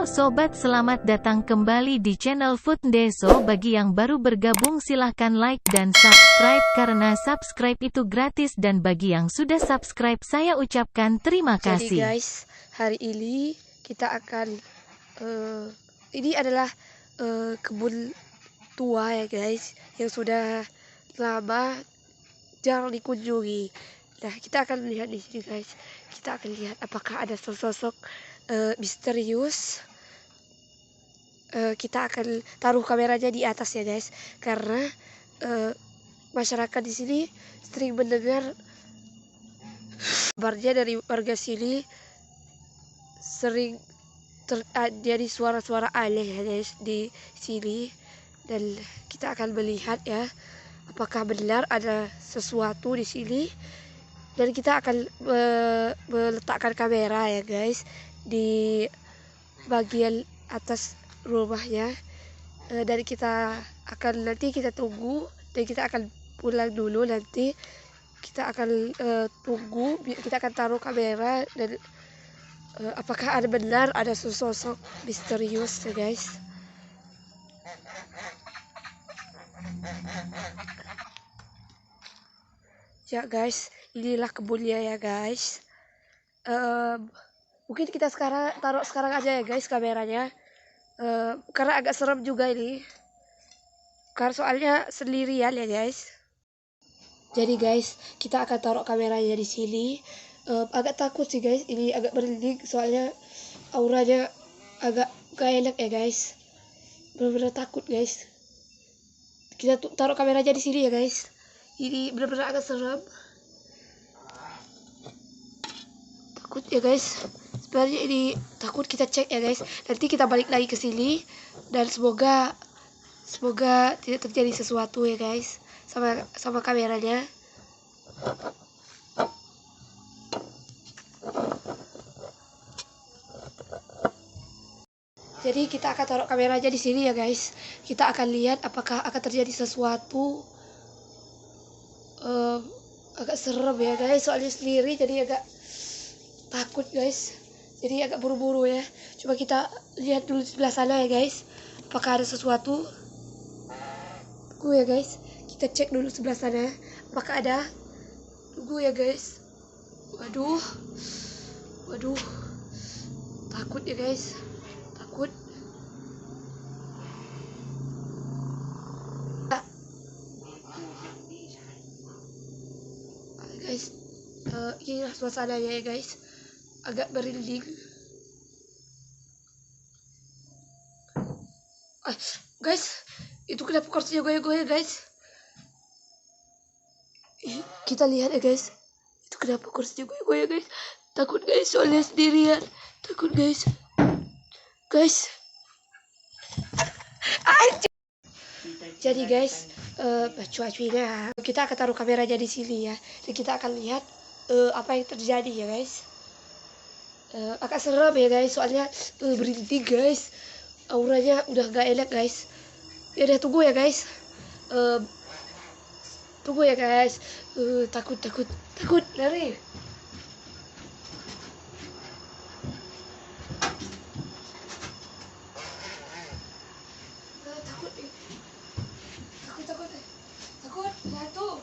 Halo sobat, selamat datang kembali di channel Food Deso. Bagi yang baru bergabung silahkan like dan subscribe karena subscribe itu gratis, dan bagi yang sudah subscribe saya ucapkan terima Jadi kasih. guys, hari ini kita akan ini adalah kebun tua ya guys, yang sudah lama jarang dikunjungi. Nah, kita akan lihat di sini guys. Kita akan lihat apakah ada sosok misterius. Kita akan taruh kameranya di atas ya guys, karena masyarakat di sini sering mendengar kabarnya dari warga sini, sering jadi suara-suara aneh ya guys di sini, dan kita akan melihat ya apakah benar ada sesuatu di sini, dan kita akan meletakkan kamera ya guys di bagian atas rumahnya. Dan kita akan nanti kita tunggu, dan kita akan pulang dulu, nanti kita akan tunggu, kita akan taruh kamera, dan apakah ada benar ada sosok misterius ya guys. Ya guys, inilah kebunnya ya guys. Mungkin kita taruh sekarang aja ya guys kameranya, karena agak serem juga ini, karena soalnya sendirian ya guys. Jadi guys, kita akan taruh kameranya di sini. Agak takut sih guys, ini agak merinding soalnya auranya agak gak enak ya guys. Bener-bener takut guys. Kita taruh kameranya di sini ya guys. Ini bener-bener agak serem. Takut ya guys. Sebenarnya ini takut, kita cek ya guys. Nanti kita balik lagi ke sini, dan semoga tidak terjadi sesuatu ya guys sama kameranya. Jadi kita akan taruh kamera aja di sini ya guys. Kita akan lihat apakah akan terjadi sesuatu. Agak serem ya guys, soalnya sendiri jadi agak takut guys. Jadi agak buru-buru ya. Coba kita lihat dulu sebelah sana ya guys, apakah ada sesuatu. Tunggu ya guys, kita cek dulu sebelah sana apakah ada. Tunggu ya guys. Waduh, takut ya guys, takut. Guys, inilah suasananya ya guys, agak merinding. Guys, itu kenapa kursinya goyang-goyang guys? Kita lihat ya guys, itu kenapa kursinya goyang-goyang guys. Takut guys, soalnya sendirian. Takut guys. Jadi guys, cuacanya kita akan taruh kameranya di sini ya, dan kita akan lihat apa yang terjadi ya guys. Agak serem ya guys, soalnya berhenti guys, auranya udah gak enak guys. Ya udah, tunggu ya guys. Tunggu ya guys. Takut, lari. Takut, jatuh.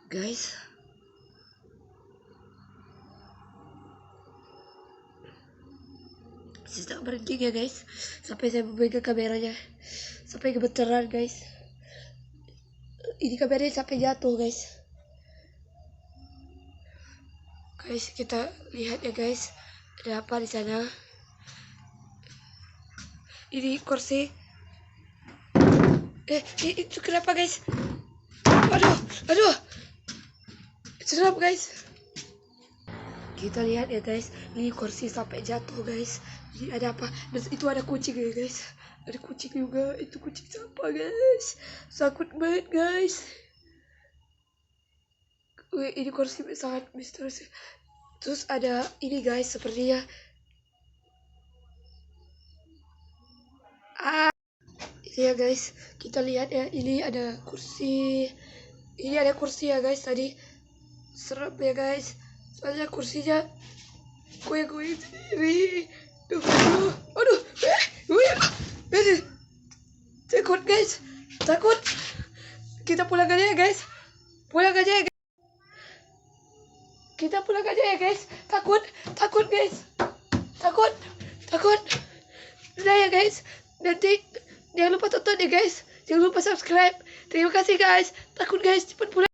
guys. Saya tak berhenti ya guys, sampai saya memegang kameranya, sampai gemeteran guys. Ini kameranya sampai jatuh guys. Guys, kita lihat ya guys, ada apa di sana? Ini kursi. Itu kenapa guys? Aduh, serap guys. Kita lihat ya guys, ini kursi sampai jatuh guys. Ini ada apa? Dan itu ada kucing ya guys. Ada kucing juga. Itu kucing siapa guys? Takut banget guys. Wih, ini kursi sangat misterius. Terus ada ini guys, sepertinya. Ini ya guys, kita lihat ya. Ini ada kursi. Ini ada kursi ya guys tadi. Serem ya guys. Soalnya kursinya goyang-goyang sendiri. Aduh. Takut guys. Takut. Kita pulang aja ya guys. Kita pulang aja ya guys. Takut guys. Takut. Udah ya guys. Nanti jangan lupa tonton ya guys. Jangan lupa subscribe. Terima kasih guys. Takut guys. Cepat pulang.